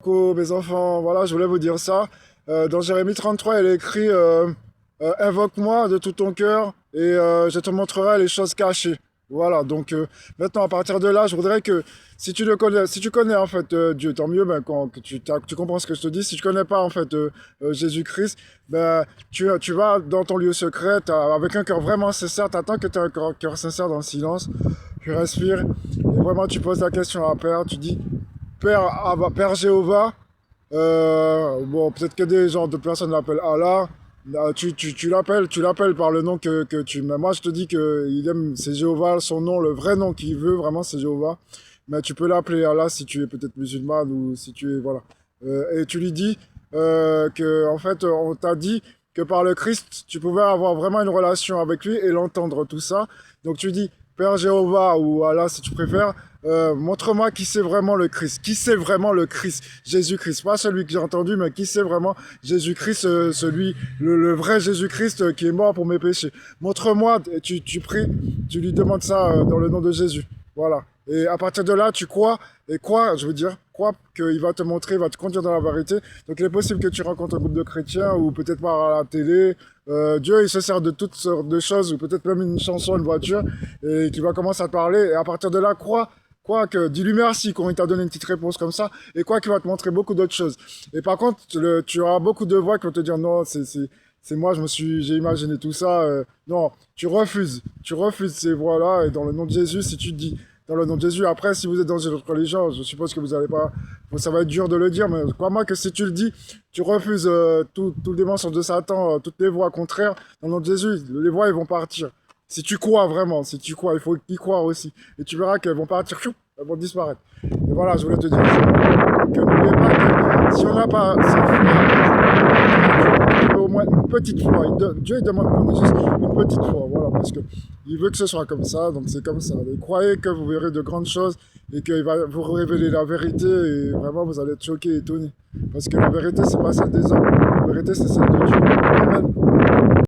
Coucou mes enfants, voilà, je voulais vous dire ça. Dans Jérémie 33, il est écrit invoque-moi de tout ton cœur et je te montrerai les choses cachées. Voilà, donc maintenant à partir de là, je voudrais que si tu le connais, si tu connais en fait Dieu, tant mieux ben, que tu comprends ce que je te dis. Si tu connais pas en fait Jésus-Christ, ben, tu vas dans ton lieu secret avec un cœur vraiment sincère, t'attends que tu aies un cœur sincère dans le silence, tu respires et vraiment tu poses la question à Père, tu dis Père, Père Jéhovah, bon, peut-être que des gens, de personnes l'appellent Allah. Tu l'appelles par le nom que tu. Mais moi, je te dis que il aime, c'est Jéhovah, son nom, le vrai nom qu'il veut, vraiment, c'est Jéhovah. Mais tu peux l'appeler Allah si tu es peut-être musulman ou si tu es. Voilà. Et tu lui dis que, en fait, on t'a dit que par le Christ, tu pouvais avoir vraiment une relation avec lui et l'entendre, tout ça. Donc tu dis, Père Jéhovah ou Allah, si tu préfères, montre-moi qui c'est vraiment le Christ. Qui c'est vraiment le Christ? Jésus-Christ. Pas celui que j'ai entendu, mais qui c'est vraiment Jésus-Christ, celui, le vrai Jésus-Christ qui est mort pour mes péchés. Montre-moi, et tu pries, tu lui demandes ça dans le nom de Jésus. Voilà. Et à partir de là, tu crois, et crois, je veux dire, crois qu'il va te montrer, il va te conduire dans la vérité. Donc il est possible que tu rencontres un groupe de chrétiens, ou peut-être par la télé. Dieu, il se sert de toutes sortes de choses, ou peut-être même une chanson, une voiture, et qui va commencer à te parler. Et à partir de là, crois que, dis-lui merci quand il t'a donné une petite réponse comme ça, et quoi qu'il va te montrer beaucoup d'autres choses. Et par contre, tu auras beaucoup de voix qui vont te dire non, c'est moi, j'ai imaginé tout ça. Non, tu refuses ces voix-là, et dans le nom de Jésus, si tu dis, dans le nom de Jésus, après, si vous êtes dans une autre religion, je suppose que vous n'allez pas, bon, ça va être dur de le dire, mais crois-moi que si tu le dis, tu refuses tout le mensonge de Satan, toutes les voix contraires, dans le nom de Jésus, les voix, ils vont partir. Si tu crois vraiment, si tu crois, il faut y croire aussi. Et tu verras qu'elles vont partir, elles vont disparaître. Et voilà, je voulais te dire ça. Donc n'oubliez pas que si on n'a pas sa foi, il faut au moins une petite foi. Dieu il demande qu'on ait juste une petite foi, voilà, parce que il veut que ce soit comme ça, donc c'est comme ça. Et croyez que vous verrez de grandes choses et qu'il va vous révéler la vérité et vraiment vous allez être choqués, étonnés. Parce que la vérité, c'est pas celle des hommes, la vérité, c'est celle de Dieu. Amen.